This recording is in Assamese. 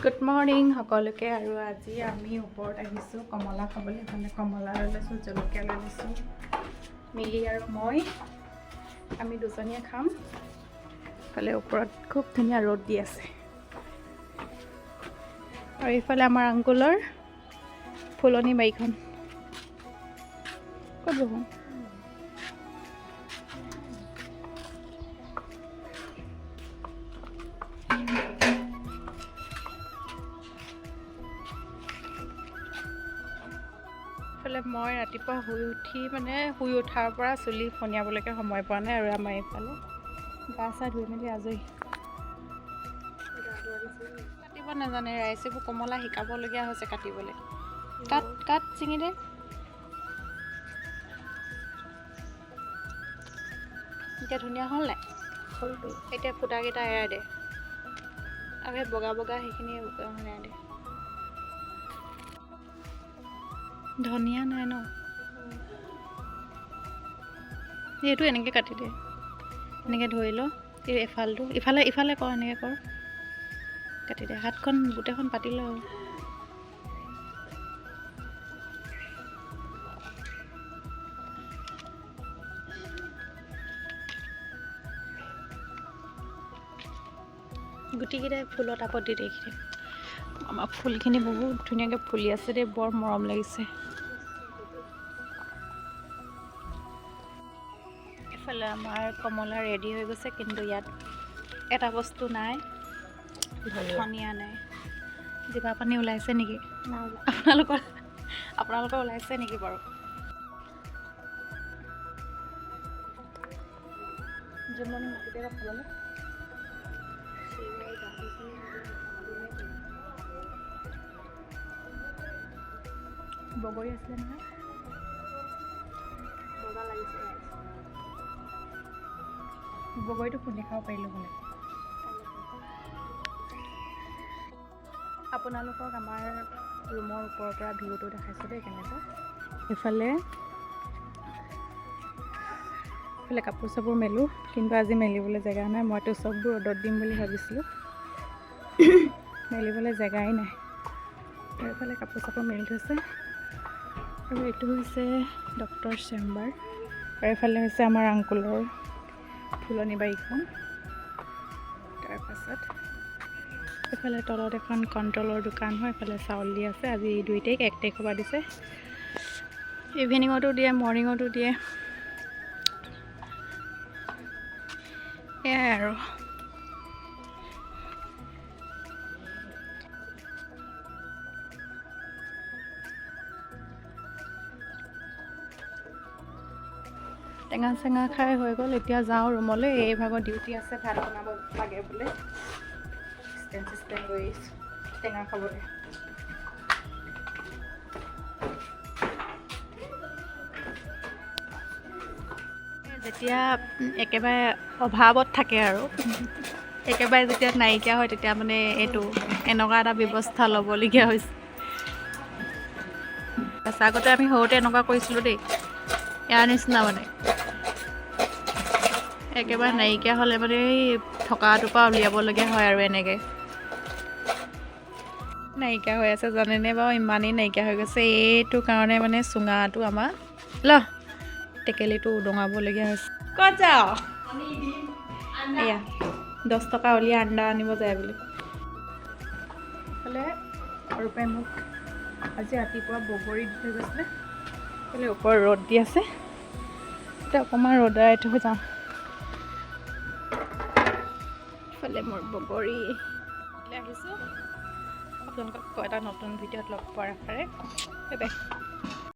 গুড মৰ্ণিং সকলোকে। আৰু আজি আমি ওপৰত আহিছোঁ কমলা খাবলৈ। মানে কমলা লৈ লৈছোঁ, জলকীয়া লৈ লৈছোঁ। মিলি আৰু মই আমি দুজনীয়ে খাম। ইফালে ওপৰত খুব ধুনীয়া ৰ'দ দি আছে আৰু ইফালে আমাৰ আংকুলৰ ফুলনি বাৰীখন। ক'ত বহোঁ? মই ৰাতিপুৱা শুই উঠাৰ পৰা চুলি ফনিয়াবলৈকে সময় পোৱা নাই। আৰু আমাৰ এইফালে গা চা ধুই মেলি আজৰি। কাটিব নাজানে ৰাইজেবোৰ কমলা শিকাবলগীয়া হৈছে কাটিবলৈ। কাট ছিঙি দে। এতিয়া ধুনীয়া হ'ল নাই? হ'লতো। এতিয়া ফুটাকেইটা এৰাই দে আৰু সেই বগা বগা সেইখিনি এৰাই দে। ধনিয়া নাই ন? এইটো এনেকৈ কাটি দে। এনেকৈ ধৰি ল। এই এফালটো ইফালে কৰ, এনেকৈ কৰ, কাটি দে। হাতখন গোটেইখন পাতি ল। গুটিকেইটাই ফুলৰ টাপত দি দেখি আমাৰ ফুলখিনি বহুত ধুনীয়াকৈ ফুলি আছে দেই, বৰ মৰম লাগিছে। এইফালে আমাৰ কমলা ৰেডি হৈ গৈছে, কিন্তু ইয়াত এটা বস্তু নাই, ধনিয়া নাই। জিভা পানী ওলাইছে নেকি আপোনালোকৰ ওলাইছে নেকি বাৰু? জোনমণি মাতি দেবা খাবলৈ। বগৰী আছিলে নহয়, বগা লাগিছে। বগৰীটো খুন্দি খাব পাৰিলোঁ হ'লে। আপোনালোকক আমাৰ ৰুমৰ ওপৰৰ পৰা ভিউটো দেখাইছোঁ দেই কেনেকুৱা। এইফালে কাপোৰ চাপোৰ মেলোঁ, কিন্তু আজি মেলিবলৈ জেগা নাই। মইতো চববোৰ ৰ'দত দিম বুলি ভাবিছিলোঁ, মেলিবলৈ জেগাই নাই। আৰু এইফালে কাপোৰ চাপোৰ মেলি থৈছে। আৰু এইটো হৈছে ডক্টৰ চেম্বাৰ। আৰু এইফালে হৈছে আমাৰ আংকুলৰ ফুলনি বাৰীখন। তাৰপাছত এইফালে তলত এখন কণ্ট্ৰলৰ দোকান হয়। এইফালে চাউল দি আছে। আজি 2 তাৰিখ, 1 তাৰিখৰ পৰা দিছে। ইভিনিঙতো দিয়ে, মৰ্ণিঙতো দিয়ে। এয়াই আৰু। টেঙা চেঙা খাই হৈ গ'ল। এতিয়া যাওঁ ৰুমলৈ। এই ভাগৰ ডিউটি আছে, ভাত বনাব লাগে বোলে। ষ্টেণ্ড লৈ আহিছোঁ টেঙা খাবলৈ। যেতিয়া একেবাৰে অভাৱত থাকে আৰু একেবাৰে যেতিয়া নাইকিয়া হয়, তেতিয়া মানে এনেকুৱা এটা ব্যৱস্থা ল'বলগীয়া হৈছে। আগতে আমি সৰুতে এনেকুৱা কৰিছিলোঁ দেই, ইয়াৰ নিচিনা মানে একেবাৰে নাইকিয়া হ'লে মানে এই থকাটোৰ পৰা উলিয়াবলগীয়া হয়। আৰু এনেকৈ নাইকিয়া হৈ আছে জানেনে বাৰু? ইমানেই নাইকিয়া হৈ গৈছে। এইটো কাৰণে মানে চুঙাটো আমাৰ টেকেলিটো উদঙাবলগীয়া হৈছে। ক'ত যাওঁ? এয়া 10 টকা উলিয়াই আন্দা আনিব যায় বুলি। এইফালে ৰূপে মোক আজি ৰাতিপুৱা বগৰী দি থৈ গৈছিলে। এইফালে ওপৰত ৰ'দ দি আছে, এতিয়া অকণমান ৰ'দাই থৈ যাওঁ। এইফালে মোৰ বগৰী আহিছোঁ। আপোনালোকক এটা নতুন ভিডিঅ'ত লগ পোৱাৰ আশাৰে। Bye bye.